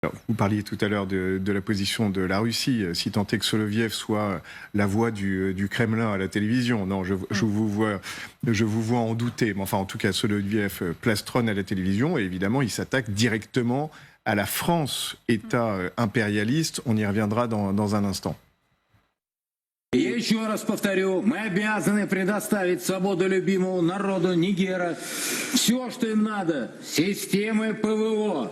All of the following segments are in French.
Alors, vous parliez tout à l'heure de la position de la Russie, si tant est que Soloviev soit la voix du Kremlin à la télévision. Non, je vous vois en douter. Mais enfin, en tout cas, Soloviev plastronne à la télévision et évidemment, il s'attaque directement à la France, État impérialiste. On y reviendra dans un instant. Я еще раз повторю, мы обязаны предоставить свободолюбимому народу Нигера все, что им надо. Системы ПВО,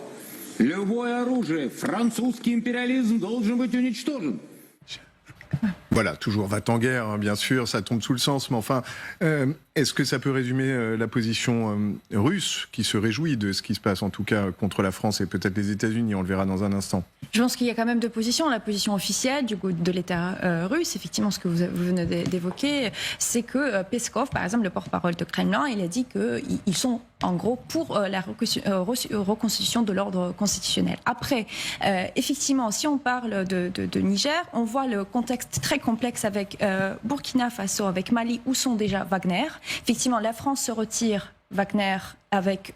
любое оружие. Французский империализм должен быть уничтожен. Voilà, toujours va-t-en-guerre, hein, bien sûr, ça tombe sous le sens, mais enfin, est-ce que ça peut résumer la position russe qui se réjouit de ce qui se passe, en tout cas contre la France et peut-être les États-Unis, on le verra dans un instant. Je pense qu'il y a quand même deux positions. La position officielle de l'État russe, effectivement, ce que vous venez d'évoquer, c'est que Peskov, par exemple, le porte-parole de Kremlin, il a dit qu'ils sont en gros pour la reconstitution de l'ordre constitutionnel. Après, effectivement, si on parle de Niger, on voit le contexte très complexe avec Burkina Faso, avec Mali, où sont déjà Wagner. Effectivement, la France se retire Wagner avec...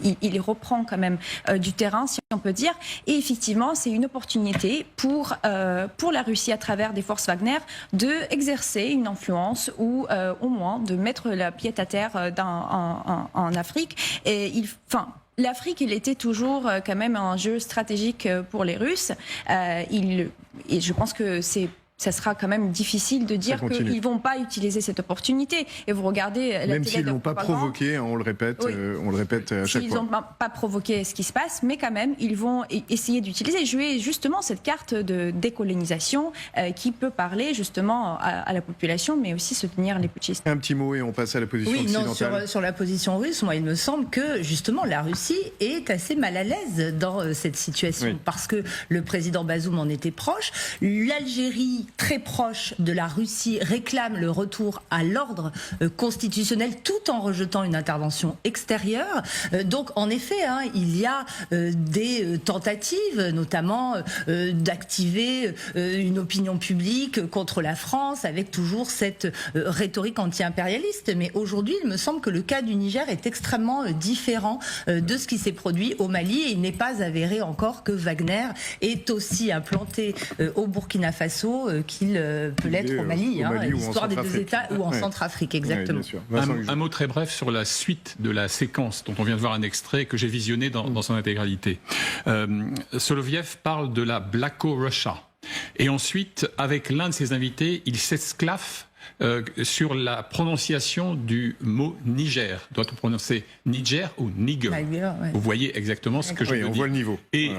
il reprend quand même du terrain, si on peut dire. Et effectivement, c'est une opportunité pour la Russie, à travers des forces Wagner, d'exercer une influence ou au moins de mettre la pied à terre en Afrique. Et l'Afrique, il était toujours quand même un jeu stratégique pour les Russes. Et je pense que ça sera quand même difficile de dire qu'ils ne vont pas utiliser cette opportunité. Et vous regardez la même s'ils ne l'ont pas provoqué, hein, on le répète à chaque fois. Ils n'ont pas provoqué ce qui se passe, mais quand même, ils vont essayer d'utiliser, jouer justement cette carte de décolonisation qui peut parler justement à la population, mais aussi soutenir les putschistes. Un petit mot et on passe à la position occidentale. Non, sur la position russe, moi, il me semble que justement la Russie est assez mal à l'aise dans cette situation, parce que le président Bazoum en était proche, l'Algérie très proche de la Russie réclame le retour à l'ordre constitutionnel tout en rejetant une intervention extérieure. Donc en effet, il y a des tentatives, notamment d'activer une opinion publique contre la France avec toujours cette rhétorique anti-impérialiste. Mais aujourd'hui, il me semble que le cas du Niger est extrêmement différent de ce qui s'est produit au Mali et il n'est pas avéré encore que Wagner est aussi implanté au Burkina Faso qu'il peut l'être au Mali, l'histoire des deux États ou en Centrafrique, exactement. Un mot très bref sur la suite de la séquence dont on vient de voir un extrait que j'ai visionné dans son intégralité. Soloviev parle de la Blacko-Russia. Et ensuite, avec l'un de ses invités, il s'esclaffe sur la prononciation du mot Niger. Doit-on prononcer Niger ou Niger? Vous voyez exactement ce que je veux dire. On voit le niveau. Et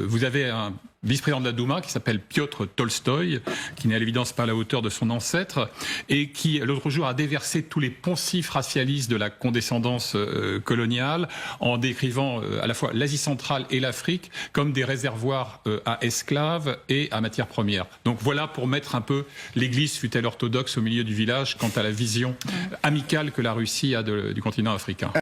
vous avez un vice-président de la Douma qui s'appelle Piotr Tolstoï, qui n'est à l'évidence pas à la hauteur de son ancêtre, et qui, l'autre jour, a déversé tous les poncifs racialistes de la condescendance coloniale, en décrivant à la fois l'Asie centrale et l'Afrique comme des réservoirs à esclaves et à matières premières. Donc voilà pour mettre un peu l'église, fût-elle orthodoxe, au milieu du village quant à la vision amicale que la Russie a du continent africain.